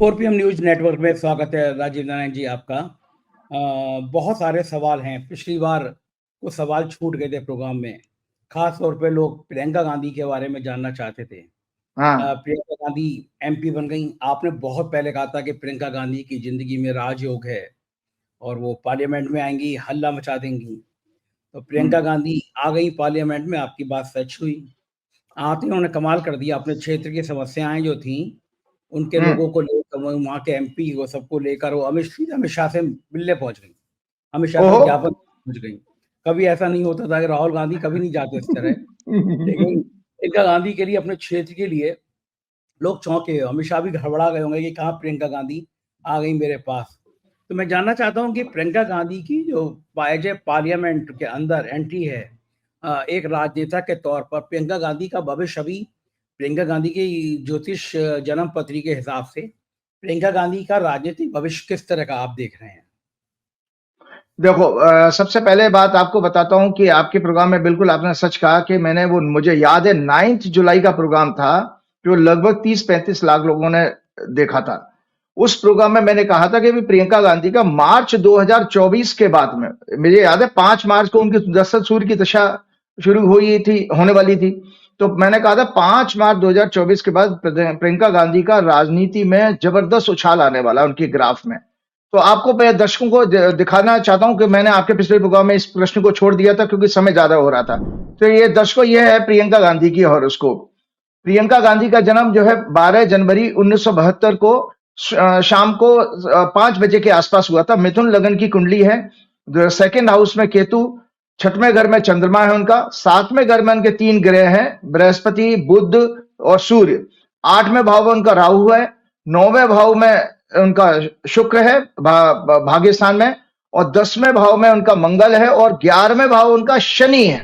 4PM news network में स्वागत है राजीव नारायण जी आपका। बहुत सारे सवाल हैं। पिछली बार कुछ सवाल छूट गए थे प्रोग्राम में, खास तौर पे लोग प्रियंका गांधी के बारे में जानना चाहते थे। हाँ प्रियंका गांधी एमपी बन गई। आपने बहुत पहले कहा था कि प्रियंका गांधी की जिंदगी में राजयोग है और वो पार्लियामेंट में आएंगी, हल्ला मचा देंगी। तो प्रियंका गांधी आ गई पार्लियामेंट में, आपकी बात सच हुई। आते उन्होंने कमाल कर दिया। अपने क्षेत्र की समस्याएं जो थी उनके लोगों को लेकर, वहाँ के एमपी को सबको लेकर वो अमित शाह से मिलने पहुंच गई, अमित शाह को ज्ञापन पहुंच गई। कभी ऐसा नहीं होता था कि राहुल गांधी कभी नहीं जाते इस तरह, लेकिन प्रियंका गांधी के लिए, अपने क्षेत्र के लिए लोग चौंके। अमित शाह भी घबरा गए होंगे कि कहाँ प्रियंका गांधी आ गई मेरे पास। तो मैं जानना चाहता हूँ कि प्रियंका गांधी की जो पार्लियामेंट के अंदर एंट्री है, एक राजनेता के तौर पर प्रियंका गांधी का भविष्य अभी, प्रियंका गांधी की ज्योतिष जन्म पत्री के हिसाब से प्रियंका गांधी का राजनीतिक भविष्य किस तरह का आप देख रहे हैं? देखो, सबसे पहले बात आपको बताता हूं कि आपके प्रोग्राम में बिल्कुल आपने सच कहा कि मैंने वो, मुझे याद है 9 जुलाई का प्रोग्राम था जो लगभग 30-35 लाख लोगों ने देखा था। उस प्रोग्राम में मैंने कहा था कि प्रियंका गांधी का मार्च 2024 के बाद में, मुझे याद है 5 मार्च को उनकी दस्तक सूर्य की दशा शुरू हुई थी, होने वाली थी। तो मैंने कहा था 5 मार्च 2024 के बाद प्रियंका गांधी का राजनीति में जबरदस्त उछाल आने वाला उनके ग्राफ में। तो आपको मैं दर्शकों को दिखाना चाहता हूं कि मैंने आपके पिछले प्रोग्राम में इस प्रश्न को छोड़ दिया था क्योंकि समय ज्यादा हो रहा था। तो ये दर्शकों, ये है प्रियंका गांधी की हॉरोस्कोप। प्रियंका गांधी का जन्म जो है 12 जनवरी 1972 को शाम को 5 बजे के आसपास हुआ था। मिथुन लगन की कुंडली है। 2nd हाउस में केतु, 6वें घर में चंद्रमा है उनका, 7वें घर में उनके 3 ग्रह हैं, बृहस्पति, बुध और सूर्य। 8वें भाव में उनका राहु है, 9वें भाव में उनका शुक्र है भाग्य स्थान में, और 10वें भाव में उनका मंगल है, और 11वें भाव उनका शनि है।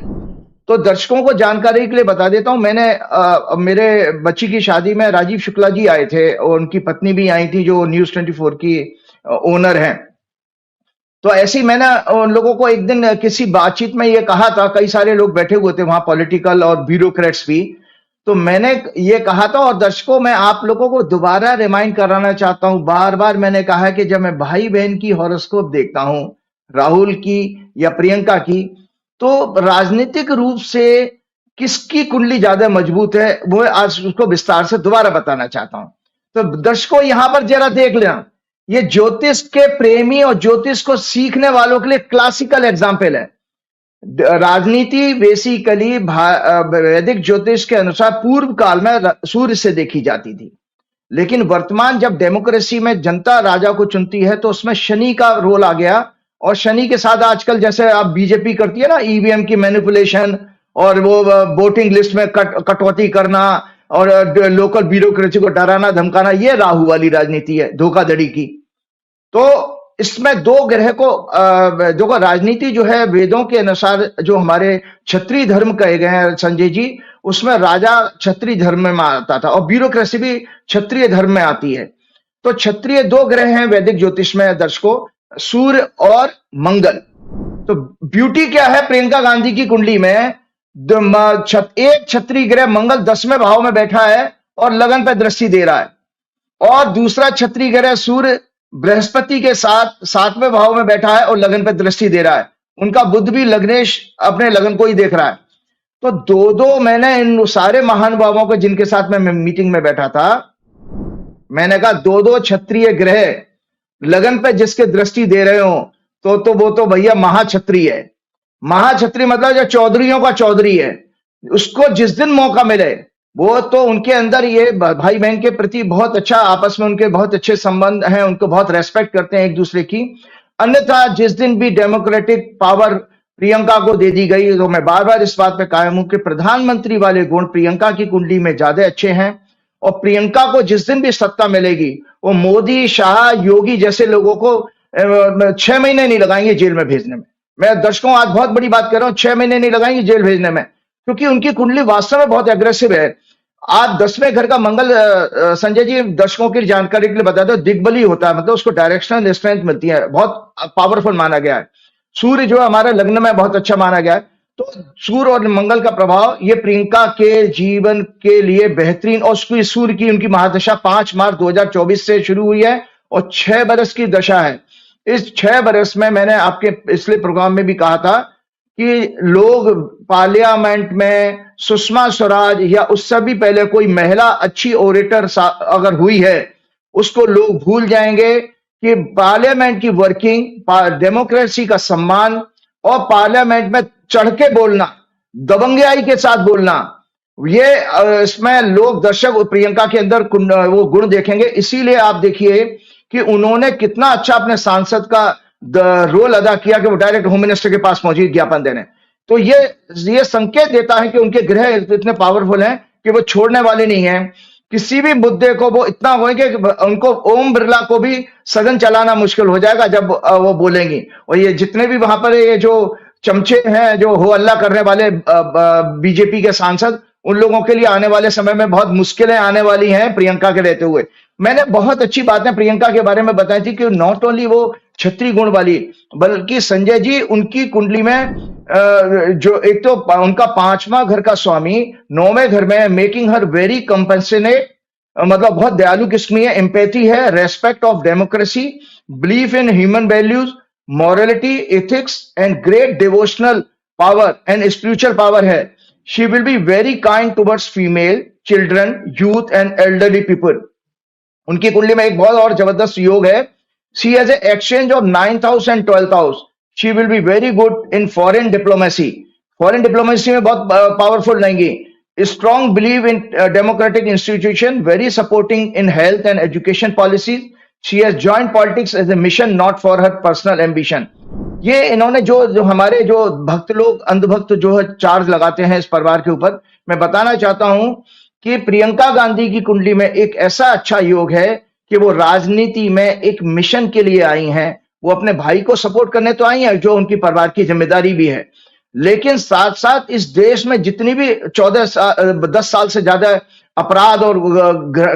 तो दर्शकों को जानकारी के लिए बता देता हूं, मैंने मेरे बच्ची की शादी में राजीव शुक्ला जी आए थे और उनकी पत्नी भी आई थी जो न्यूज 24 की ओनर हैं। तो ऐसे ही मैंने उन लोगों को एक दिन किसी बातचीत में ये कहा था, कई सारे लोग बैठे हुए थे वहां, पॉलिटिकल और ब्यूरोक्रेट्स भी। तो मैंने ये कहा था, और दर्शकों मैं आप लोगों को दोबारा रिमाइंड कराना चाहता हूं, बार बार मैंने कहा है कि जब मैं भाई बहन की हॉरोस्कोप देखता हूं, राहुल की या प्रियंका की, तो राजनीतिक रूप से किसकी कुंडली ज्यादा मजबूत है वो आज उसको विस्तार से दोबारा बताना चाहता हूं। तो दर्शकों यहां पर जरा देख लेना, ये ज्योतिष के प्रेमी और ज्योतिष को सीखने वालों के लिए क्लासिकल एग्जाम्पल है। राजनीति बेसिकली वैदिक ज्योतिष के अनुसार पूर्व काल में सूर्य से देखी जाती थी, लेकिन वर्तमान जब डेमोक्रेसी में जनता राजा को चुनती है तो उसमें शनि का रोल आ गया। और शनि के साथ आजकल जैसे आप बीजेपी करती है ना, ईवीएम की मैनिपुलेशन और वो वोटिंग लिस्ट में कटौती करना और लोकल ब्यूरोक्रेसी को डराना धमकाना, ये राहु वाली राजनीति है, धोखाधड़ी की। तो इसमें 2 ग्रह को जो राजनीति जो है वेदों के अनुसार, जो हमारे क्षत्रिय धर्म कहे गए हैं संजय जी, उसमें राजा क्षत्रिय धर्म में आता था और ब्यूरोक्रेसी भी क्षत्रिय धर्म में आती है। तो क्षत्रिय 2 ग्रह हैं वैदिक ज्योतिष में दर्शकों, सूर्य और मंगल। तो ब्यूटी क्या है प्रियंका गांधी की कुंडली में, एक क्षत्रिय ग्रह मंगल 10वें भाव में बैठा है और लगन पर दृष्टि दे रहा है, और दूसरा क्षत्रिय ग्रह सूर्य बृहस्पति के साथ 7वें भाव में बैठा है और लगन पर दृष्टि दे रहा है। उनका बुध भी लग्नेश अपने लगन को ही देख रहा है। तो 2-2 मैंने इन सारे महानुभावों को जिनके साथ मैं मीटिंग में बैठा था, मैंने कहा 2-2 क्षत्रिय ग्रह लगन पे जिसके दृष्टि दे रहे हो तो वो तो भैया महाक्षत्रिय है। महाक्षत्रिय मतलब जो चौधरियों का चौधरी है, उसको जिस दिन मौका मिले वो तो उनके अंदर ये भाई बहन के प्रति बहुत अच्छा, आपस में उनके बहुत अच्छे संबंध हैं, उनको बहुत रेस्पेक्ट करते हैं एक दूसरे की। अन्यथा जिस दिन भी डेमोक्रेटिक पावर प्रियंका को दे दी गई, तो मैं बार बार इस बात पे कायम हूं कि प्रधानमंत्री वाले गुण प्रियंका की कुंडली में ज्यादा अच्छे हैं। और प्रियंका को जिस दिन भी सत्ता मिलेगी, वो मोदी, शाह, योगी जैसे लोगों को 6 महीने नहीं लगाएंगे जेल में भेजने में। मैं दर्शकों आज बहुत बड़ी बात कर रहा हूं, 6 महीने नहीं लगाएंगे जेल भेजने में, क्योंकि उनकी कुंडली वास्तव में बहुत एग्रेसिव है। आज 10वें घर का मंगल, संजय जी दर्शकों की जानकारी के लिए बता दो, दिग्बली होता है, मतलब उसको डायरेक्शनल स्ट्रेंथ मिलती है, बहुत पावरफुल माना गया है। सूर्य जो हमारे लग्न में बहुत अच्छा माना गया है। तो सूर्य और मंगल का प्रभाव ये प्रियंका के जीवन के लिए बेहतरीन, और सूर्य की उनकी महादशा 5 मार्च 2024 से शुरू हुई है और 6 बरस की दशा है। इस 6 बरस में मैंने आपके पिछले प्रोग्राम में भी कहा था कि लोग पार्लियामेंट में सुषमा स्वराज या उससे भी पहले कोई महिला अच्छी ओरेटर अगर हुई है, उसको लोग भूल जाएंगे कि पार्लियामेंट की वर्किंग, डेमोक्रेसी का सम्मान और पार्लियामेंट में चढ़ के बोलना, दबंगियाई के साथ बोलना, ये इसमें लोग दर्शक प्रियंका के अंदर वो गुण देखेंगे। इसीलिए आप देखिए कि उन्होंने कितना अच्छा अपने सांसद का रोल अदा किया कि वो डायरेक्ट होम मिनिस्टर के पास पहुंची ज्ञापन देने। तो ये संकेत देता है कि उनके गृह इतने पावरफुल हैं कि वो छोड़ने वाले नहीं हैं। किसी भी मुद्दे को वो इतना होंगे कि उनको ओम बिरला को भी सदन चलाना मुश्किल हो जाएगा जब वो बोलेंगी। और ये जितने भी वहां पर ये जो चमचे हैं, जो हो अल्लाह करने वाले बीजेपी के सांसद, उन लोगों के लिए आने वाले समय में बहुत मुश्किलें आने वाली हैं प्रियंका के रहते हुए। मैंने बहुत अच्छी बातें प्रियंका के बारे में बताई थी कि नॉट ओनली वो छत्री गुण वाली, बल्कि संजय जी उनकी कुंडली में जो एक तो उनका 5वां घर का स्वामी 9वें घर में, मेकिंग हर वेरी कंपेंशनेट, मतलब बहुत दयालु किस्म है, एम्पैथी है, respect of democracy, belief in human values, morality, ethics, and great devotional power and spiritual power है। She will be very kind towards female, children, youth, and elderly people। उनकी कुंडली में एक बहुत और जबरदस्त योग है। She has an exchange of 9th house and 12th house। She will be very good in foreign diplomacy। Foreign diplomacy में बहुत पावरफुल रहेंगी। Strong belief in democratic institution, very supporting in health and education policies। She has joined politics as a mission, not for her personal ambition। ये इन्होंने जो हमारे जो भक्त लोग, अंधभक्त जो है चार्ज लगाते हैं इस परिवार के ऊपर, मैं बताना चाहता हूं कि प्रियंका गांधी की कुंडली में एक ऐसा अच्छा योग है कि वो राजनीति में एक मिशन के लिए आई हैं। वो अपने भाई को सपोर्ट करने तो आई हैं, जो उनकी परिवार की जिम्मेदारी भी है, लेकिन साथ साथ इस देश में जितनी भी 10 साल से ज्यादा अपराध और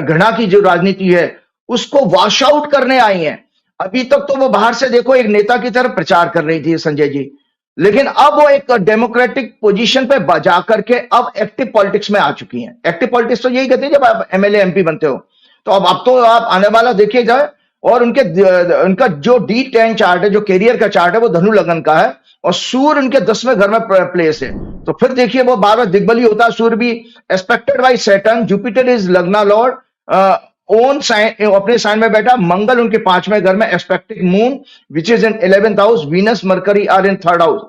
घृणा की जो राजनीति है, उसको वॉश आउट करने आई हैं। अभी तक तो वो बाहर से देखो एक नेता की तरह प्रचार कर रही थी संजय जी, लेकिन अब वो एक डेमोक्रेटिक पोजीशन पे जा करके अब एक्टिव पॉलिटिक्स में आ चुकी हैं। एक्टिव पॉलिटिक्स तो यही कहते हैं जब आप एमएलए एमपी बनते हो। तो अब तो आप आने वाला देखिए जाए, और उनका जो D10 चार्ट है, जो कैरियर का चार्ट है, वो धनु लगन का है और सूर्य उनके 10वें घर में प्लेस है। तो फिर देखिए वो 12 दिग्बली होता है। सूर्य भी aspected by Saturn, Jupiter is lagna lord, own sign अपने साइन में बैठा, मंगल उनके 5वें घर में, expecting moon which is in 11th house, Venus Mercury are in 3rd house.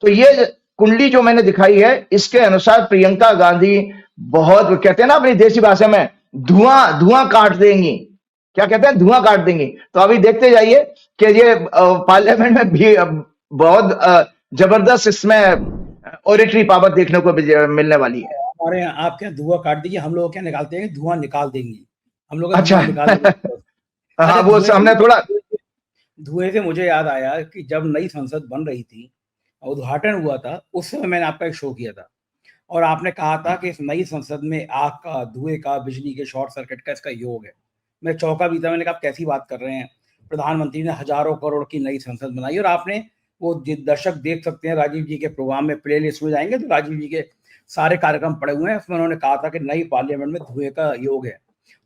तो ये कुंडली जो मैंने दिखाई है, इसके अनुसार प्रियंका गांधी बहुत, कहते हैं ना अपनी देसी भाषा में, धुआं काट देंगी। क्या कहते हैं? धुआं काट देंगी। तो अभी देखते जाइए कि ये पार्लियामेंट में भी बहुत जबरदस्त इसमें ओरेटरी पावर देखने को मिलने वाली है। हमारे यहाँ आप क्या धुआं काट दीजिए, हम लोग क्या निकालते हैं, धुआं निकाल देंगी हम लोग। अच्छा हाँ, वो हमने थोड़ा धुएं से मुझे याद आया कि जब नई संसद बन रही थी, उद्घाटन हुआ था, उस समय मैंने आपका एक शो किया था और आपने कहा था कि इस नई संसद में आग का, धुएं का, बिजली के शॉर्ट सर्किट का इसका योग है। मैं चौंका भी था, मैंने कहा आप कैसी बात कर रहे हैं, प्रधानमंत्री ने हजारों करोड़ की नई संसद बनाई। और आपने वो दर्शक देख सकते हैं राजीव जी के प्रोग्राम में, प्ले लिस्ट में जाएंगे तो राजीव जी के सारे कार्यक्रम पड़े हुए हैं। उसमें उन्होंने कहा था कि नई पार्लियामेंट में धुएं का योग है,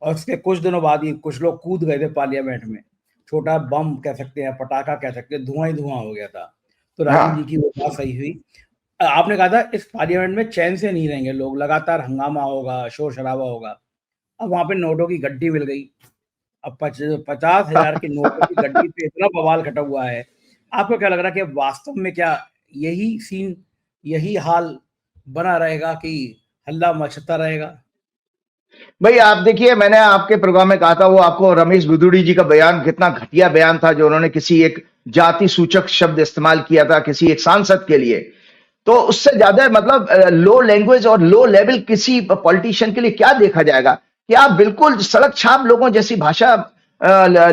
और उसके कुछ दिनों बाद ही कुछ लोग कूद गए थे पार्लियामेंट में, छोटा बम कह सकते हैं, पटाखा कह सकते हैं, धुआं ही धुआं हो गया था। तो राजीव जी की वो बात सही हुई। आपने कहा था इस पार्लियामेंट में चैन से नहीं रहेंगे लोग, लगातार हंगामा होगा, शोर शराबा होगा। अब वहां पे नोटों की गड्डी मिल गई, अब 50,000 के नोटों की गड्डी पे इतना बवाल खटा हुआ है। आपको क्या लग रहा है कि वास्तव में क्या यही सीन, यही हाल बना रहेगा कि हल्ला मचता रहेगा? भाई आप देखिए, मैंने आपके प्रोग्राम में कहा था, वो आपको रमेश बुदुड़ी जी का बयान कितना घटिया बयान था, जो उन्होंने किसी एक जाति सूचक शब्द इस्तेमाल किया था किसी एक सांसद के लिए। तो उससे ज्यादा मतलब लो लैंग्वेज और लो लेवल किसी पॉलिटिशियन के लिए क्या देखा जाएगा कि आप बिल्कुल सड़क छाप लोगों जैसी भाषा,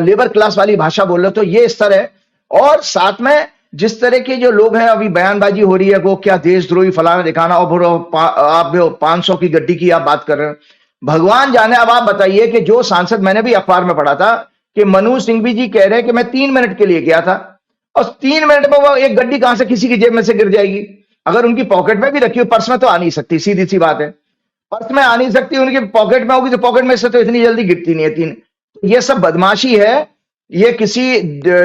लेबर क्लास वाली भाषा बोल रहे हो। तो ये स्तर है। और साथ में जिस तरह के जो लोग हैं, अभी बयानबाजी हो रही है, वो क्या देशद्रोही फलाना दिखाना, और आप 500 की गड्डी की आप बात कर रहे हैं, भगवान जाने। अब आप बताइए कि जो सांसद, मैंने भी अखबार में पढ़ा था कि मनु सिंघवी जी कह रहे हैं कि मैं 3 मिनट के लिए गया था, और 3 मिनट में वो एक गड्डी कहां से किसी की जेब में से गिर जाएगी। अगर उनकी पॉकेट में भी रखी हो, पर्स में तो आ नहीं सकती, सीधी सी बात है, पर्स में आ नहीं सकती, उनकी पॉकेट में होगी तो पॉकेट में से तो इतनी जल्दी गिरती नहीं है तीन। तो ये सब बदमाशी है, ये किसी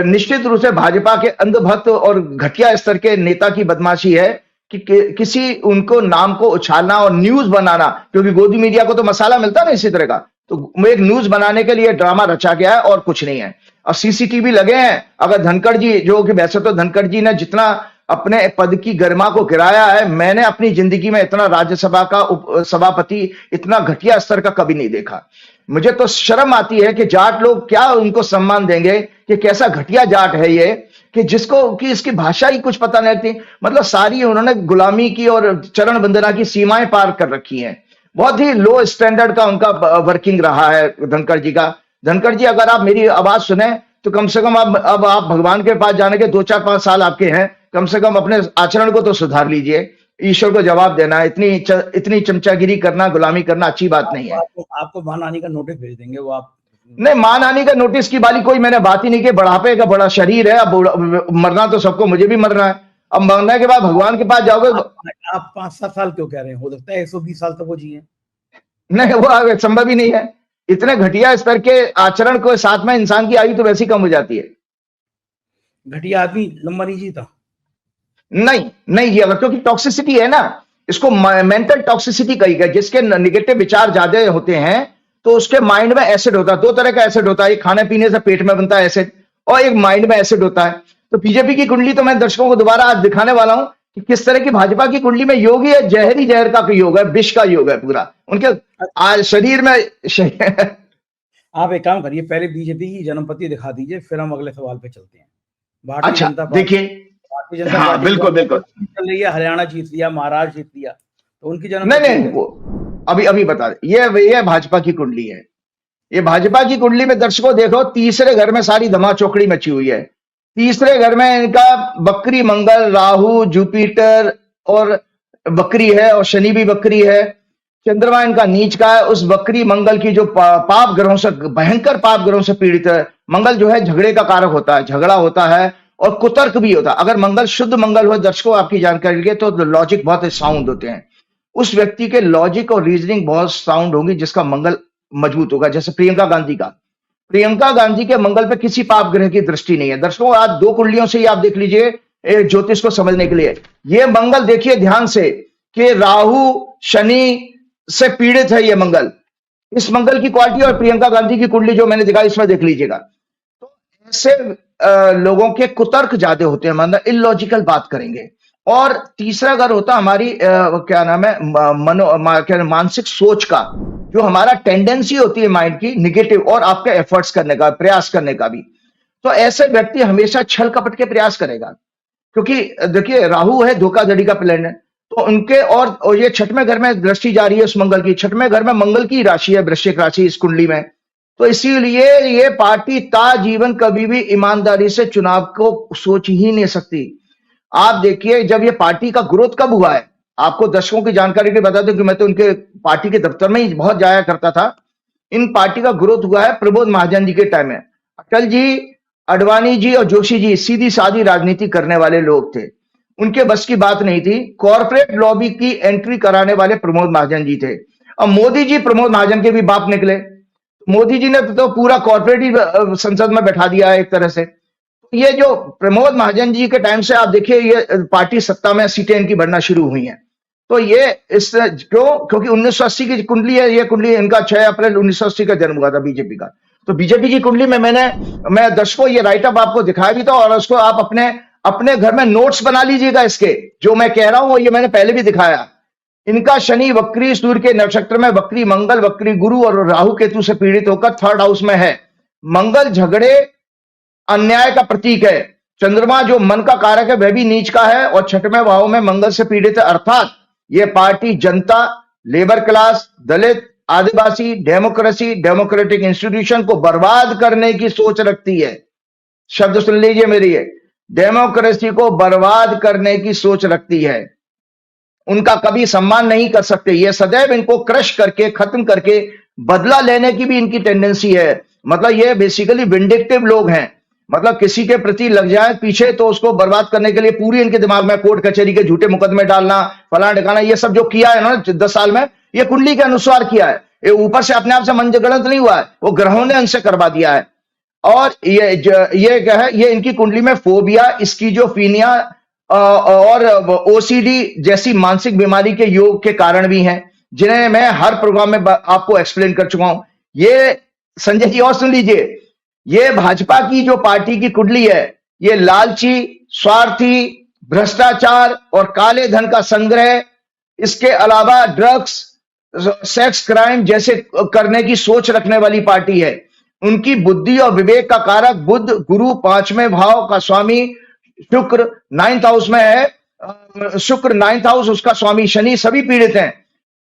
निश्चित रूप से भाजपा के अंधभक्त और घटिया स्तर के नेता की बदमाशी है कि किसी उनको नाम को उछालना और न्यूज बनाना, क्योंकि गोदी मीडिया को तो मसाला मिलता है ना इसी तरह का, तो एक न्यूज बनाने के लिए ड्रामा रचा गया है और कुछ नहीं है। और सीसीटीवी लगे हैं, अगर धनखड़ जी, जो कि वैसे तो धनखड़ जी ने जितना अपने पद की गरिमा को गिराया है, मैंने अपनी जिंदगी में इतना राज्यसभा का सभापति इतना घटिया स्तर का कभी नहीं देखा। मुझे तो शर्म आती है कि जाट लोग क्या उनको सम्मान देंगे कि कैसा घटिया जाट है ये, कि जिसको कि इसकी भाषा ही कुछ पता नहीं लगती। मतलब सारी उन्होंने गुलामी की और चरण वंदना की सीमाएं पार कर रखी हैं। बहुत ही लो स्टैंडर्ड का उनका वर्किंग रहा है धनखड़ जी का। धनखड़ जी, अगर आप मेरी आवाज सुने तो कम से कम अब आप भगवान के पास जाने के 2-4-5 साल आपके हैं, कम से कम अपने आचरण को तो सुधार लीजिए, ईश्वर को जवाब देना, इतनी चमचागिरी करना, गुलामी करना अच्छी बात नहीं है। आपको मानहानि का नोटिस भेज देंगे वो आप। नहीं, मानहानि का नोटिस की वाली कोई मैंने बात ही नहीं की। बुढ़ापे का बड़ा शरीर है, अब मरना तो सबको, मुझे भी मरना है। अब मरने के बाद भगवान के पास जाओगे। आप 5-7 साल क्यों कह रहे हैं? हो सकता है 120 साल तक वो जिए। नहीं, वो संभव ही नहीं है। इतने घटिया स्तर के आचरण को साथ में इंसान की आयु तो वैसी कम हो जाती है। घटिया आदमी लंबा नहीं जीता। नहीं ये अगर, क्योंकि टॉक्सिसिटी है ना, इसको मेंटल टॉक्सिसिटी कही गई। जिसके निगेटिव विचार ज्यादा होते हैं तो उसके माइंड में एसिड होता है। 2 तरह का एसिड होता है, एक खाने पीने से पेट में बनता है एसिड, और एक माइंड में एसिड होता है। तो बीजेपी की कुंडली तो मैं दर्शकों को दोबारा आज दिखाने वाला हूं कि किस तरह की भाजपा की कुंडली में योग है, जहरी जहर का योग है, विष का योग है पूरा उनके आज शरीर में। आप एक काम करिए, पहले बीजेपी की जन्मपति दिखा दीजिए, फिर हम अगले सवाल पे चलते हैं। अच्छा देखिए, हाँ बिल्कुल चल रही है, हरियाणा जीत लिया, महाराष्ट्र जीत लिया, तो उनकी नहीं वो अभी बता दे। ये भाजपा की कुंडली है। ये भाजपा की कुंडली में दर्शकों देखो, तीसरे घर में सारी धमा चौकड़ी मची हुई है। तीसरे घर में इनका बकरी मंगल, राहु, जुपिटर और बकरी है, और शनि भी बकरी है। चंद्रमा इनका नीच का है। उस बकरी मंगल की जो पाप ग्रहों से, भयंकर पाप ग्रहों से पीड़ित है। मंगल जो है झगड़े का कारक होता है, झगड़ा होता है और कुतर्क भी होता है। अगर मंगल शुद्ध मंगल हो दर्शकों, आपकी जानकारी के, तो लॉजिक बहुत साउंड होते हैं। उस व्यक्ति के लॉजिक और रीजनिंग बहुत साउंड होगी जिसका मंगल मजबूत होगा। जैसे प्रियंका गांधी के मंगल पे किसी पाप ग्रह की दृष्टि नहीं है। दर्शकों आज 2 कुंडलियों से ही आप देख लीजिए ज्योतिष को समझने के लिए। ये मंगल देखिए ध्यान से कि राहु शनि से पीड़ित है ये मंगल। इस मंगल की क्वालिटी और प्रियंका गांधी की कुंडली जो मैंने दिखाई इसमें देख लीजिएगा। तो ऐसे लोगों के कुतर्क ज्यादा होते हैं, मतलब इलॉजिकल बात करेंगे। और तीसरा घर होता हमारी क्या नाम है, मानसिक सोच का, जो हमारा टेंडेंसी होती है माइंड की निगेटिव, और आपके एफर्ट्स करने का, प्रयास करने का भी। तो ऐसे व्यक्ति हमेशा छल कपट के प्रयास करेगा, क्योंकि देखिए राहु है धोखाधड़ी का प्लेनेट, तो उनके और ये 6वें घर में दृष्टि जा रही है उस मंगल की। 6वें घर में मंगल की राशि है वृश्चिक राशि इस कुंडली में। तो इसीलिए ये पार्टी ताजीवन कभी भी ईमानदारी से चुनाव को सोच ही नहीं सकती। आप देखिए जब ये पार्टी का ग्रोथ कब हुआ है, आपको दर्शकों की जानकारी के बता दूं कि मैं तो उनके पार्टी के दफ्तर में ही बहुत जाया करता था। इन पार्टी का ग्रोथ हुआ है प्रमोद महाजन जी के टाइम में। अटल जी, अडवाणी जी और जोशी जी सीधी सादी राजनीति करने वाले लोग थे, उनके बस की बात नहीं थी। कॉर्पोरेट लॉबी की एंट्री कराने वाले प्रमोद महाजन जी थे। अब मोदी जी प्रमोद महाजन के भी बाप निकले। मोदी जी ने तो पूरा कॉर्पोरेट ही संसद में बैठा दिया है एक तरह से। ये जो प्रमोद महाजन जी के टाइम से आप देखिए ये पार्टी सत्ता में सीटें इनकी बढ़ना शुरू हुई हैं। तो ये इस क्योंकि 1980 की कुंडली है, ये कुंडली इनका 6 अप्रैल 1980 का जन्म हुआ था बीजेपी का। तो बीजेपी की कुंडली में मैं दर्शकों ये राइटअप आपको दिखाया भी था, और उसको आप अपने घर में नोट्स बना लीजिएगा। इसके जो मैं कह रहा हूं ये मैंने पहले भी दिखाया। इनका शनि वक्री, सूर्य के नक्षत्र में वक्री मंगल, वक्री गुरु और राहु केतु से पीड़ित होकर 3rd हाउस में है। मंगल झगड़े अन्याय का प्रतीक है। चंद्रमा जो मन का कारक है वह भी नीच का है, और 6वें भाव में मंगल से पीड़ित है। अर्थात यह पार्टी जनता, लेबर क्लास, दलित, आदिवासी, डेमोक्रेसी, डेमोक्रेटिक इंस्टीट्यूशन को बर्बाद करने की सोच रखती है। शब्द सुन लीजिए मेरी, डेमोक्रेसी को बर्बाद करने की सोच रखती है। उनका कभी सम्मान नहीं कर सकते। ये सदैव इनको क्रश करके, खत्म करके बदला लेने की भी इनकी टेंडेंसी है। मतलब ये बेसिकली विंडिक्टिव लोग हैं। मतलब किसी के प्रति लग जाए पीछे तो उसको बर्बाद करने के लिए पूरी इनके दिमाग में कोर्ट कचहरी के झूठे मुकदमे डालना, फलाना ढिकाना, ये सब जो किया है ना 10 साल में, ये कुंडली के अनुसार किया है। ये ऊपर से अपने आप से मनगढ़ंत नहीं हुआ है, वो ग्रहों ने इनसे करवा दिया है। और ये क्या है, ये इनकी कुंडली में फोबिया, स्किज़ोफ्रेनिया और ओसीडी जैसी मानसिक बीमारी के योग के कारण भी हैं, जिन्हें मैं हर प्रोग्राम में आपको एक्सप्लेन कर चुका हूं। ये संजय जी और सुन लीजिए, ये भाजपा की जो पार्टी की कुंडली है, ये लालची, स्वार्थी, भ्रष्टाचार और काले धन का संग्रह, इसके अलावा ड्रग्स, सेक्स क्राइम जैसे करने की सोच रखने वाली पार्टी है। उनकी बुद्धि और विवेक का कारक बुध गुरु 5वें भाव का स्वामी शुक्र 9th हाउस में है। शुक्र 9th हाउस, उसका स्वामी शनि, सभी पीड़ित हैं।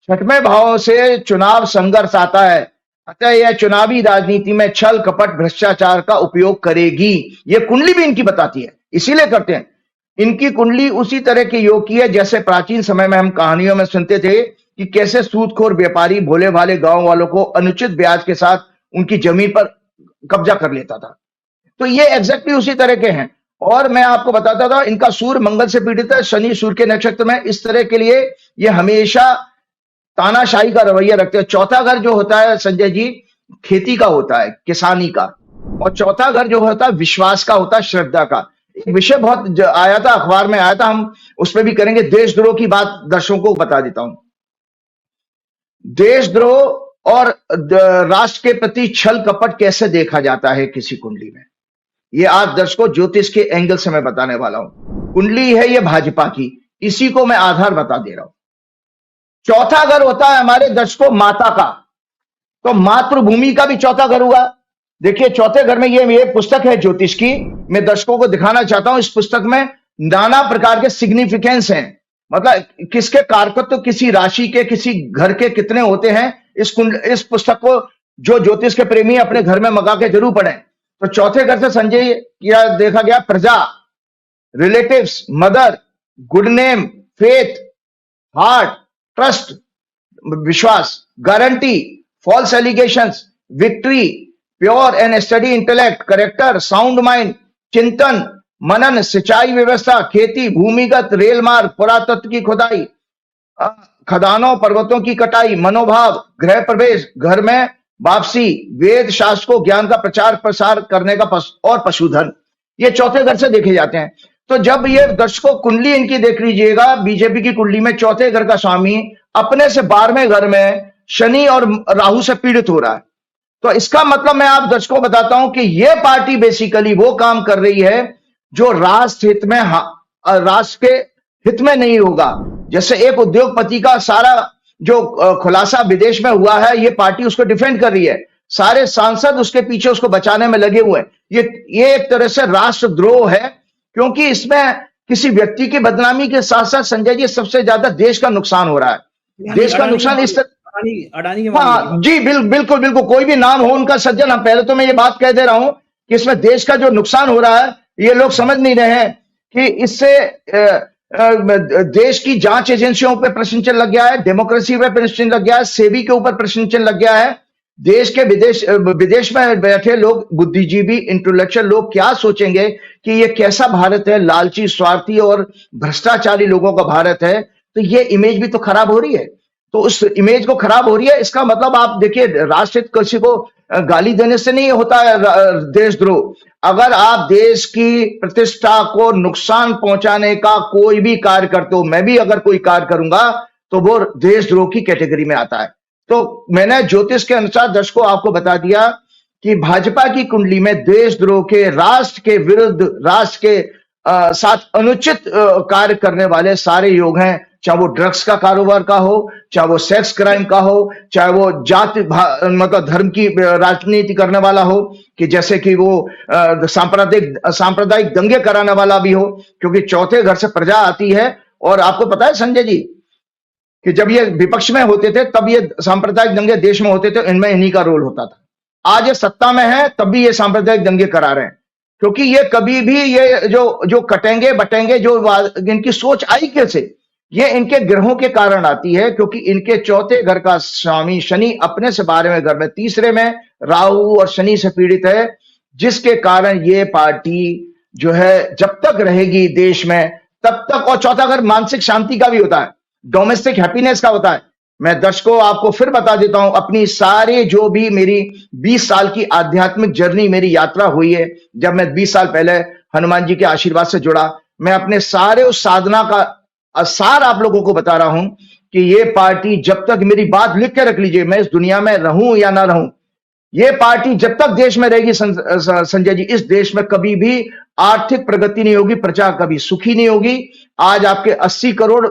6वें भाव से चुनाव संघर्ष आता है, अतः यह चुनावी राजनीति में छल कपट भ्रष्टाचार का उपयोग करेगी। यह कुंडली भी इनकी बताती है, इसीलिए करते हैं। इनकी कुंडली उसी तरह के योग की है जैसे प्राचीन समय में हम कहानियों में सुनते थे कि कैसे सूदखोर व्यापारी भोले भाले गांव वालों को अनुचित ब्याज के साथ उनकी जमीन पर कब्जा कर लेता था। तो ये एग्जैक्टली उसी तरह के हैं। और मैं आपको बताता था, इनका सूर्य मंगल से पीड़ित है, शनि सूर्य के नक्षत्र में। इस तरह के लिए ये हमेशा तानाशाही का रवैया रखते हैं। चौथा घर जो होता है संजय जी, खेती का होता है, किसानी का। और चौथा घर जो होता है विश्वास का होता है, श्रद्धा का। एक विषय बहुत आया था, अखबार में आया था, हम उस पर भी करेंगे। देशद्रोह की बात दर्शकों को बता देता हूं। देशद्रोह और राष्ट्र के प्रति छल कपट कैसे देखा जाता है किसी कुंडली में, ये आज दर्शकों ज्योतिष के एंगल से मैं बताने वाला हूं। कुंडली है ये भाजपा की, इसी को मैं आधार बता दे रहा हूं। चौथा घर होता है हमारे दर्शकों माता का, तो मातृभूमि का भी चौथा घर हुआ। देखिए चौथे घर में ये पुस्तक है ज्योतिष की, मैं दर्शकों को दिखाना चाहता हूं। इस पुस्तक में नाना प्रकार के सिग्निफिकेंस हैं, मतलब किसके कारकत्व तो किसी राशि के, किसी घर के कितने होते हैं। इस पुस्तक को जो ज्योतिष के प्रेमी अपने घर में मंगा के जरूर पढ़ें। तो चौथे घर से संजय क्या देखा गया, प्रजा, relatives, mother, good name, faith, heart, trust, विश्वास, guarantee, false allegations, victory, pure and study intellect, character, sound mind, चिंतन, मनन, सिंचाई व्यवस्था, खेती, भूमिगत, रेल मार्ग, पुरातत्व की खुदाई, खदानों पर्वतों की कटाई, मनोभाव, गृह प्रवेश, घर में वापसी, वेद शास्त्र को ज्ञान का प्रचार प्रसार करने का और पशुधन, ये चौथे घर से देखे जाते हैं। तो जब ये दर्शकों कुंडली इनकी देख लीजिएगा, बीजेपी की कुंडली में चौथे घर का स्वामी अपने से 12वें घर में शनि और राहु से पीड़ित हो रहा है, तो इसका मतलब मैं आप दर्शकों बताता हूं कि यह पार्टी बेसिकली वो काम कर रही है जो राष्ट्र हित में, राष्ट्र के हित में नहीं होगा। जैसे एक उद्योगपति का सारा जो खुलासा विदेश में हुआ है, ये पार्टी उसको डिफेंड कर रही है, सारे सांसद उसके पीछे उसको बचाने में लगे हुए हैं। ये एक तरह से राष्ट्रद्रोह है, क्योंकि इसमें किसी व्यक्ति की बदनामी के साथ साथ संजय जी सबसे ज्यादा देश का नुकसान हो रहा है। देश का नुकसान इस अडानी के हाँ जी, बिल्कुल बिल्कुल, कोई भी नाम हो उनका सज्जन, हम पहले तो मैं ये बात कह दे रहा हूं कि इसमें देश का जो नुकसान हो रहा है, ये लोग समझ नहीं रहे हैं कि इससे देश की जांच एजेंसियों पे प्रश्न चिन्ह लग गया है, डेमोक्रेसी पे प्रश्न चिन्ह लग गया है, सेबी के ऊपर प्रश्न चिन्ह लग गया है। देश के विदेश में बैठे लोग, बुद्धिजीवी, इंटेलेक्चुअल लोग क्या सोचेंगे कि ये कैसा भारत है, लालची, स्वार्थी और भ्रष्टाचारी लोगों का भारत है। तो ये इमेज भी तो खराब हो रही है। तो उस इमेज को खराब हो रही है, इसका मतलब आप देखिए, राष्ट्रहित किसी को गाली देने से नहीं होता है देशद्रोह। अगर आप देश की प्रतिष्ठा को नुकसान पहुंचाने का कोई भी कार्य करते हो, मैं भी अगर कोई कार्य करूंगा तो वो देशद्रोह की कैटेगरी में आता है। तो मैंने ज्योतिष के अनुसार दर्शकों आपको बता दिया कि भाजपा की कुंडली में देशद्रोह के, राष्ट्र के विरुद्ध, राष्ट्र के साथ अनुचित कार्य करने वाले सारे योग हैं। चाहे वो ड्रग्स का कारोबार का हो, चाहे वो सेक्स क्राइम का हो, चाहे वो जाति मतलब धर्म की राजनीति करने वाला हो, कि जैसे कि वो सांप्रदायिक दंगे कराने वाला भी हो, क्योंकि चौथे घर से प्रजा आती है। और आपको पता है संजय जी कि जब ये विपक्ष में होते थे तब ये सांप्रदायिक दंगे देश में होते थे, इनमें इन्हीं का रोल होता था। आज ये सत्ता में है तब भी ये सांप्रदायिक दंगे करा रहे हैं, क्योंकि ये कभी भी ये जो कटेंगे बटेंगे, जो इनकी सोच आई कैसे, ये इनके ग्रहों के कारण आती है। क्योंकि इनके चौथे घर का स्वामी शनि अपने से 12वें घर में, तीसरे में राहु और शनि से पीड़ित है, जिसके कारण ये पार्टी जो है जब तक रहेगी देश में तब तक। और चौथा घर मानसिक शांति का भी होता है, डोमेस्टिक हैप्पीनेस का होता है। मैं दर्शकों आपको फिर बता देता हूं, अपनी सारे जो भी मेरी 20 साल की आध्यात्मिक जर्नी, मेरी यात्रा हुई है, जब मैं 20 साल पहले हनुमान जी के आशीर्वाद से जुड़ा, मैं अपने सारे उस साधना का सार आप लोगों को बता रहा हूं कि ये पार्टी जब तक, मेरी बात लिख के रख लीजिए, मैं इस दुनिया में रहूं या ना रहूं, ये पार्टी जब तक देश में रहेगी संजय जी, इस देश में कभी भी आर्थिक प्रगति नहीं होगी, प्रजा कभी सुखी नहीं होगी। आज आपके 80 करोड़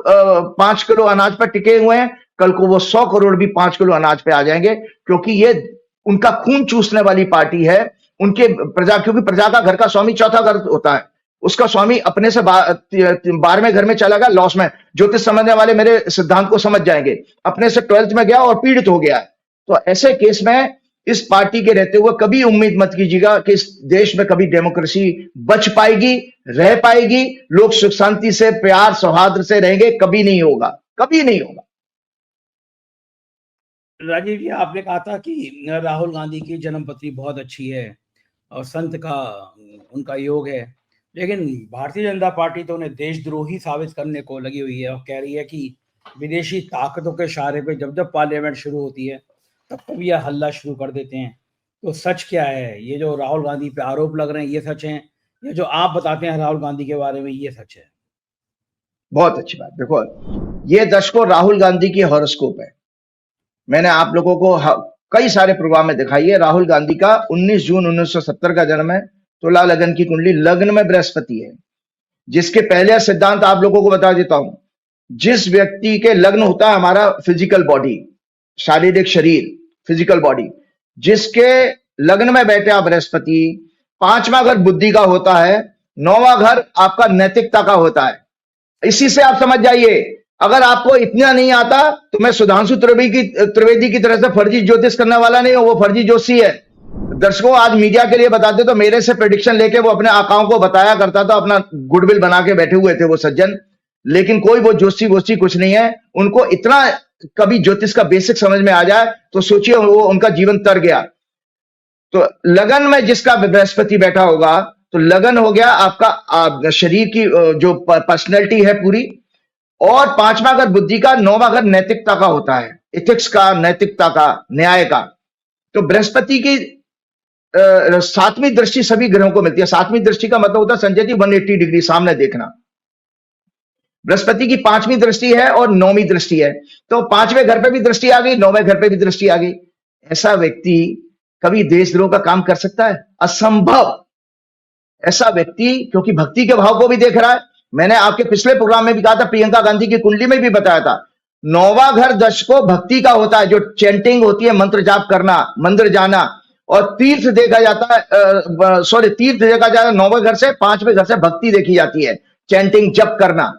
5 किलो अनाज पर टिके हुए हैं, कल को वो 100 करोड़ भी 5 किलो अनाज पे आ जाएंगे, क्योंकि ये उनका खून चूसने वाली पार्टी है। उनके प्रजा, क्योंकि प्रजा का घर का स्वामी चौथा घर होता है, उसका स्वामी अपने से 12वें घर में चला गया लॉस में। ज्योतिष समझने वाले मेरे सिद्धांत को समझ जाएंगे, अपने से 12th में गया और पीड़ित हो गया है। तो ऐसे केस में इस पार्टी के रहते हुए कभी उम्मीद मत कीजिएगा कि इस देश में कभी डेमोक्रेसी बच पाएगी, रह पाएगी, लोग सुख शांति से, प्यार सौहार्द से रहेंगे, कभी नहीं होगा, कभी नहीं होगा। राजीव जी, आपने कहा था कि राहुल गांधी की जन्मपत्री बहुत अच्छी है और संत का उनका योग है, लेकिन भारतीय जनता पार्टी तो उन्हें देशद्रोही साबित करने को लगी हुई है और कह रही है कि विदेशी ताकतों के इशारे पे जब जब पार्लियामेंट शुरू होती है तब तब यह हल्ला शुरू कर देते हैं। तो सच क्या है? ये जो राहुल गांधी पे आरोप लग रहे हैं ये सच है, या जो आप बताते हैं राहुल गांधी के बारे में ये सच है? बहुत अच्छी बात। देखो, ये दर्शकों राहुल गांधी की हॉरोस्कोप है। मैंने आप लोगों को कई सारे प्रोग्राम में दिखाई है। राहुल गांधी का 19 जून 1970 का जन्म है, तुला लगन की कुंडली, लग्न में बृहस्पति है। जिसके पहले सिद्धांत आप लोगों को बता देता हूं, जिस व्यक्ति के लग्न होता है हमारा फिजिकल बॉडी, शारीरिक शरीर, फिजिकल बॉडी, जिसके लग्न में बैठे आप बृहस्पति, 5वां घर बुद्धि का होता है, 9वां घर आपका नैतिकता का होता है। इसी से आप समझ जाइए, अगर आपको इतना नहीं आता तो मैं सुधांशु त्रिवेदी की तरह से फर्जी ज्योतिष करने वाला नहीं हूं, वो फर्जी जोशी है। दर्शकों आज मीडिया के लिए बताते तो मेरे से प्रेडिक्शन लेके वो अपने आकाओं को बताया करता था, अपना गुडविल बना के बैठे हुए थे वो सज्जन, लेकिन कोई वो जोशी वोशी कुछ नहीं है। उनको इतना कभी ज्योतिष का बेसिक समझ में आ जाए तो सोचिए वो उनका जीवन तर गया। तो लगन में जिसका बृहस्पति बैठा होगा तो लगन हो गया आपका शरीर की जो पर्सनैलिटी है पूरी, और 5वां घर बुद्धि का, 9वां घर नैतिकता का होता है, इथिक्स का, नैतिकता का, न्याय का। तो बृहस्पति की 7वीं दृष्टि सभी ग्रहों को मिलती है। 7वीं दृष्टि का मतलब होता है संजय जी 180 डिग्री सामने देखना। बृहस्पति की 5वीं दृष्टि है और 9वीं दृष्टि है, तो 5वें घर पे भी दृष्टि आ गई, 9वें घर पे भी दृष्टि आ गई। ऐसा व्यक्ति कभी देशद्रोह का काम कर सकता है? असंभव। ऐसा व्यक्ति क्योंकि भक्ति के भाव को भी देख रहा है। मैंने आपके पिछले प्रोग्राम में भी कहा था, प्रियंका गांधी की कुंडली में भी बताया था, 9वां घर दर्शकों भक्ति का होता है, जो चैंटिंग होती है, मंत्र जाप करना, मंदिर जाना, और तीर्थ देखा जाता है, तीर्थ देखा जाता है 9वें घर से, 5वें घर से भक्ति देखी जाती है, चैंटिंग जप करना।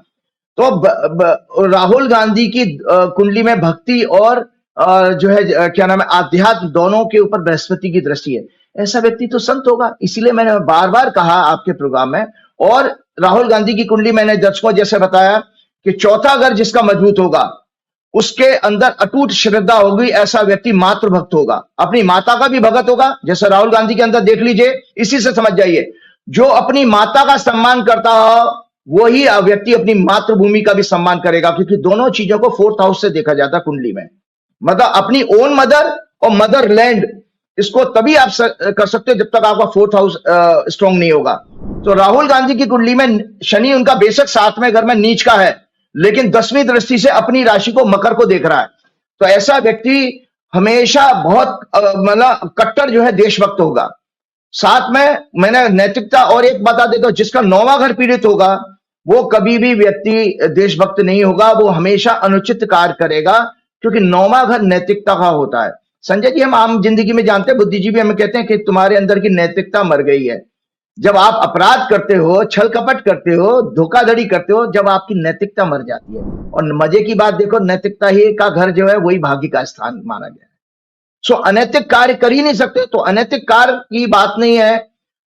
तो राहुल गांधी की कुंडली में भक्ति और जो है क्या नाम है आध्यात्म, दोनों के ऊपर बृहस्पति की दृष्टि है। ऐसा व्यक्ति तो संत होगा। इसीलिए मैंने बार बार कहा आपके प्रोग्राम में, और राहुल गांधी की कुंडली मैंने दर्शकों जैसे बताया कि चौथा घर जिसका मजबूत होगा उसके अंदर अटूट श्रद्धा होगी, ऐसा व्यक्ति मातृभक्त होगा, अपनी माता का भी भगत होगा, जैसे राहुल गांधी के अंदर देख लीजिए। इसी से समझ जाइए, जो अपनी माता का सम्मान करता हो वही व्यक्ति अपनी मातृभूमि का भी सम्मान करेगा, क्योंकि दोनों चीजों को 4th हाउस से देखा जाता है कुंडली में। मतलब अपनी ओन मदर और मदर लैंड, इसको तभी आप कर सकते हो जब तक आपका 4th हाउस स्ट्रॉन्ग नहीं होगा। तो राहुल गांधी की कुंडली में शनि उनका बेशक 7वें घर में नीच का है, लेकिन 10वीं दृष्टि से अपनी राशि को मकर को देख रहा है। तो ऐसा व्यक्ति हमेशा बहुत मतलब कट्टर जो है देशभक्त होगा। साथ में मैंने नैतिकता और एक बता देता हूं, जिसका 9वां घर पीड़ित होगा वो कभी भी व्यक्ति देशभक्त नहीं होगा, वो हमेशा अनुचित कार्य करेगा, क्योंकि 9वां घर नैतिकता का होता है। संजय जी हम आम जिंदगी में जानते हैं, बुद्धिजीवी हमें कहते हैं कि तुम्हारे अंदर की नैतिकता मर गई है। जब आप अपराध करते हो, छल कपट करते हो, धोखाधड़ी करते हो, जब आपकी नैतिकता मर जाती है। और मजे की बात देखो, नैतिकता ही का घर जो है वही भाग्य का स्थान माना गया है। सो अनैतिक कार्य कर ही नहीं सकते। तो अनैतिक कार्य की बात नहीं है,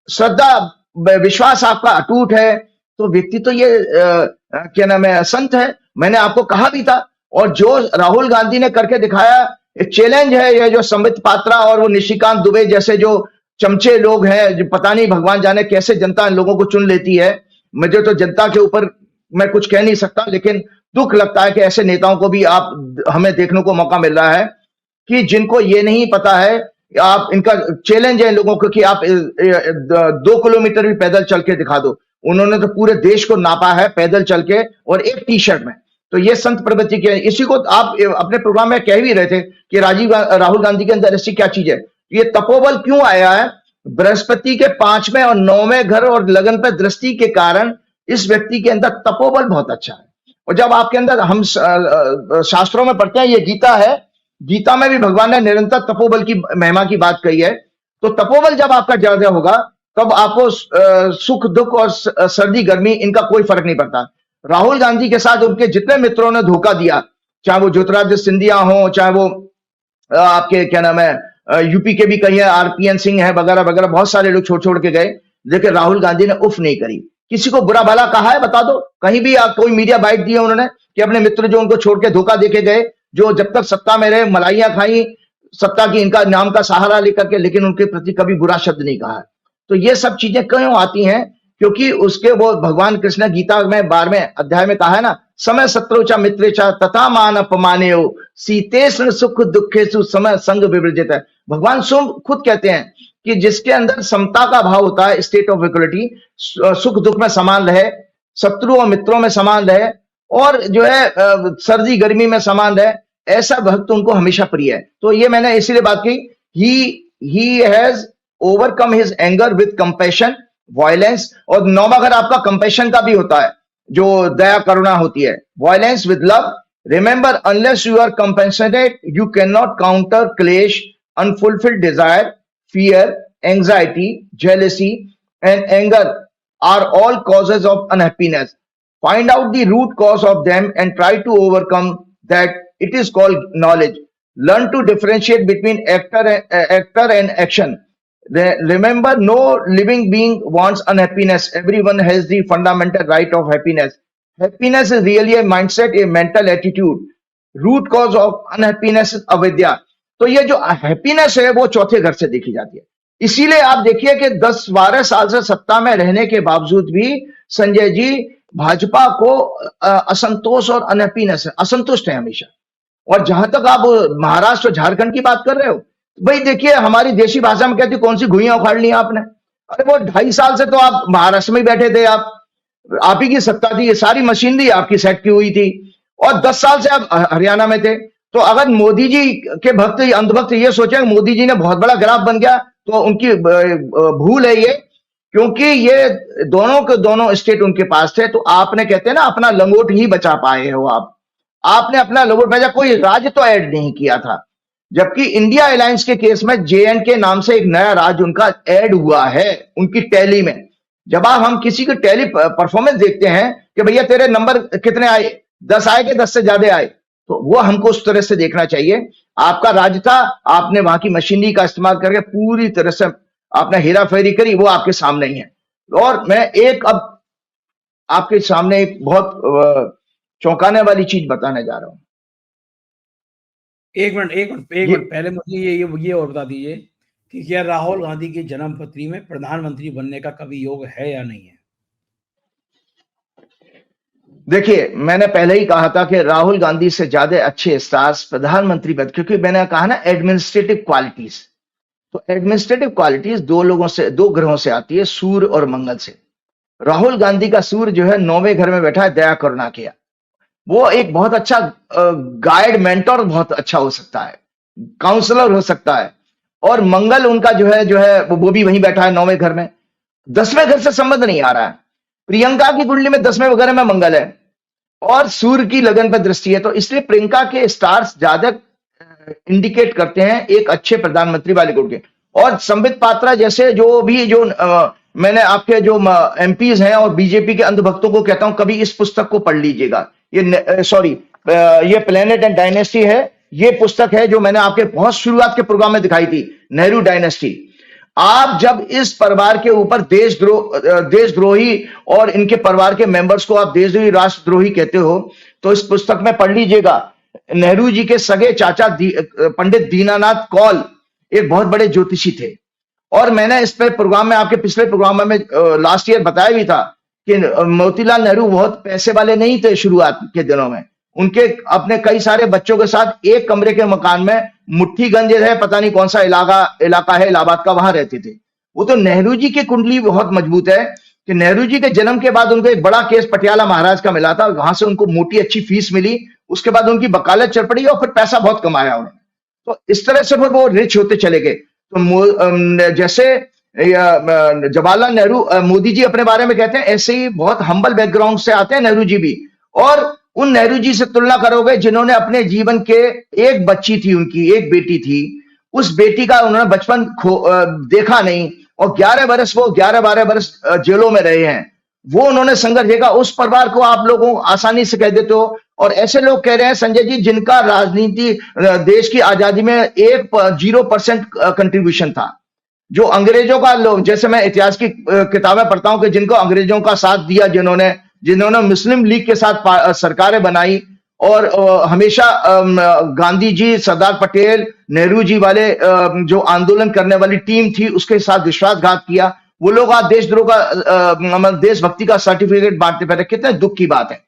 श्रद्धा विश्वास आपका अटूट है, तो व्यक्ति तो ये क्या नाम है संत है। मैंने आपको कहा भी था, और जो राहुल गांधी ने करके दिखाया एक चैलेंज है, ये जो संबित पात्रा और वो निशिकांत दुबे जैसे जो चमचे लोग हैं, जो पता नहीं भगवान जाने कैसे जनता इन लोगों को चुन लेती है। मुझे तो जनता के ऊपर मैं कुछ कह नहीं सकता, लेकिन दुख लगता है कि ऐसे नेताओं को भी हमें देखने को मौका मिल रहा है कि जिनको ये नहीं पता है, आप इनका चैलेंज है लोगों को कि आप 2 किलोमीटर भी पैदल चल के दिखा दो। उन्होंने तो पूरे देश को नापा है पैदल चल के और एक टी शर्ट में। तो ये संत प्रवृत्ति के, इसी को आप अपने प्रोग्राम में कह भी रहे थे कि राहुल गांधी के अंदर ऐसी क्या चीज है। ये तपोबल क्यों आया है? बृहस्पति के 5वें और 9वें घर और लगन पर दृष्टि के कारण इस व्यक्ति के अंदर तपोबल बहुत अच्छा है। और जब आपके अंदर, हम शास्त्रों में पढ़ते हैं, ये गीता है, गीता में भी भगवान ने निरंतर तपोबल की महिमा की बात कही है। तो तपोबल जब आपका ज्यादा होगा तब आपको सुख दुख और सर्दी गर्मी इनका कोई फर्क नहीं पड़ता। राहुल गांधी के साथ उनके जितने मित्रों ने धोखा दिया, चाहे वो ज्योतिरादित्य सिंधिया हो, चाहे वो आपके क्या नाम है यूपी के भी कहीं आरपीएन सिंह है वगैरह वगैरह, बहुत सारे लोग छोड़ छोड़ के गए, लेकिन राहुल गांधी ने उफ नहीं करी। किसी को बुरा भला कहा है बता दो, कहीं भी कोई मीडिया बाइट दी है उन्होंने कि अपने मित्र जो उनको छोड़ के धोखा देके गए, जो जब तक सत्ता में रहे मलाइयां खाई, सत्ता की इनका नाम का सहारा लेकर के, लेकिन उनके प्रति कभी बुरा शब्द नहीं कहा है। तो ये सब चीजें क्यों आती हैं? क्योंकि उसके वो भगवान कृष्ण गीता में 12वें अध्याय में कहा है ना, समय शत्रुचा मित्रेचा तथा मान अपमाने हो सीतेष्ण सुख दुखेषु समय संग विवर्जित है। भगवान खुद कहते हैं कि जिसके अंदर समता का भाव होता है, स्टेट ऑफ इक्वलिटी, सुख दुख में समान रहे, शत्रु और मित्रों में समान रहे, और जो है सर्दी गर्मी में समान रहे, ऐसा भक्त उनको हमेशा प्रिय है। तो ये मैंने इसीलिए बात की, he has overcome his anger with compassion violence. और 9वां घर आपका कंपैशन का भी होता है, जो दया करुणा होती है, violence with love. Remember unless you are compensated you can not counter क्लेश, unfulfilled desire, fear, anxiety, jealousy, and anger are all causes of unhappiness. Find out the root cause of them and try to overcome that. It is called knowledge. Learn to differentiate between actor and action. Remember, no living being wants unhappiness. Everyone has the fundamental right of happiness. Happiness is really a mindset, a mental attitude. Root cause of unhappiness is avidya. तो ये जो happiness है वो चौथे घर से देखी जाती है। इसीलिए आप देखिए कि 10-12 साल से सत्ता में रहने के बावजूद भी संजय जी भाजपा को असंतोष और अनहैप्पीनेस है, असंतुष्ट है हमेशा। और जहां तक आप महाराष्ट्र और झारखंड की बात कर रहे हो, भाई देखिए हमारी देशी भाषा में कहती कौन सी घुइयां उखाड़ ली आपने। अरे वो 2.5 साल से तो आप महाराष्ट्र में बैठे थे, आप ही की सत्ता थी, सारी मशीनरी आपकी सेट की हुई थी, और 10 साल से आप हरियाणा में थे। तो अगर मोदी जी के भक्त अंधभक्त ये सोचे मोदी जी ने बहुत बड़ा ग्राफ बन गया, तो उनकी भूल है ये, क्योंकि ये दोनों के दोनों स्टेट उनके पास थे। तो आपने कहते हैं ना अपना लंगोट ही बचा पाए हो आपने अपना लंगोट बचा, कोई राज्य तो ऐड नहीं किया था। जबकि इंडिया अलायंस के केस में JNK नाम से एक नया राज्य उनका ऐड हुआ है उनकी टैली में। जब हम किसी की टैली परफॉर्मेंस देखते हैं कि भैया तेरे नंबर कितने आए, 10 आए कि 10 से ज्यादा आए, तो वो हमको उस तरह से देखना चाहिए। आपका राज्य था, आपने वहां की मशीनरी का इस्तेमाल करके पूरी तरह से आपने हेरा फेरी करी, वो आपके सामने ही है। और मैं अब आपके सामने एक बहुत चौंकाने वाली चीज बताने जा रहा हूं। एक मिनट पहले मुझे ये और बता दीजिए कि क्या राहुल गांधी की जन्मपत्री में प्रधानमंत्री बनने का कभी योग है या नहीं है? देखिए मैंने पहले ही कहा था कि राहुल गांधी से ज्यादा अच्छे स्टार्स प्रधानमंत्री बन, क्योंकि मैंने कहा ना एडमिनिस्ट्रेटिव क्वालिटीज, तो एडमिनिस्ट्रेटिव क्वालिटीज 2 ग्रहों से आती है, सूर्य और मंगल से। राहुल गांधी का सूर्य जो है 9वें घर में बैठा है, दया करुणा किया, वो एक बहुत अच्छा गाइड मेंटर बहुत अच्छा हो सकता है, काउंसलर हो सकता है। और मंगल उनका जो है वो भी वहीं बैठा है 9वें घर में, 10वें घर से संबंध नहीं आ रहा है। प्रियंका की कुंडली में 10वें घर में मंगल है और सूर्य की लगन पर दृष्टि है, तो इसलिए प्रियंका के स्टार्स ज्यादा इंडिकेट करते हैं एक अच्छे प्रधानमंत्री वाले गुण के। और संबित पात्रा जैसे मैंने आपके जो MPs हैं और बीजेपी के अंधभक्तों को कहता हूं कभी इस पुस्तक को पढ़ लीजिएगा। ये प्लेनेट एंड डायनेस्टी है, ये पुस्तक है जो मैंने आपके बहुत शुरुआत के प्रोग्राम में दिखाई थी, नेहरू डायनेस्टी। आप जब इस परिवार के ऊपर देशद्रोही और इनके परिवार के मेंबर्स को आप देशद्रोही राष्ट्रद्रोही कहते हो, तो इस पुस्तक में पढ़ लीजिएगा। नेहरू जी के सगे चाचा पंडित दीनानाथ कौल एक बहुत बड़े ज्योतिषी थे, और मैंने इस पे प्रोग्राम में, आपके पिछले प्रोग्राम में लास्ट ईयर बताया भी था कि मोतीलाल नेहरू बहुत पैसे वाले नहीं थे शुरुआत के दिनों में। उनके अपने कई सारे बच्चों के साथ एक कमरे के मकान में मुट्ठीगंज है, पता नहीं कौन सा इलाका है इलाहाबाद का, वहां रहते थे वो। तो नेहरू जी की कुंडली बहुत मजबूत है कि नेहरू जी के जन्म के बाद उनको एक बड़ा केस पटियाला महाराज का मिला था, वहां से उनको मोटी अच्छी फीस मिली, उसके बाद उनकी वकालत चल पड़ी और फिर पैसा बहुत कमाया उन्होंने। तो इस तरह से फिर वो रिच होते चले गए। तो जैसे जवाहरलाल नेहरू, मोदी जी अपने बारे में कहते हैं ऐसे ही बहुत हम्बल बैकग्राउंड से आते हैं नेहरू जी भी। और उन नेहरू जी से तुलना करोगे जिन्होंने अपने जीवन के, एक बच्ची थी उनकी, एक बेटी थी, उस बेटी का उन्होंने बचपन देखा नहीं और 11-12 बरस जेलों में रहे हैं। वो उन्होंने संघर्ष देखा। उस परिवार को आप लोगों आसानी से कह देते हो। और ऐसे लोग कह रहे हैं संजय जी जिनका राजनीति देश की आजादी में 0% कंट्रीब्यूशन था, जो अंग्रेजों का लोग, जैसे मैं इतिहास की किताबें पढ़ता हूं कि जिनको अंग्रेजों का साथ दिया, जिन्होंने मुस्लिम लीग के साथ सरकारें बनाई और हमेशा गांधी जी, सरदार पटेल, नेहरू जी वाले जो आंदोलन करने वाली टीम थी उसके साथ विश्वासघात किया, वो लोग आज देशद्रोह का, देशभक्ति का सर्टिफिकेट बांटते फिर, कितने दुख की बात है।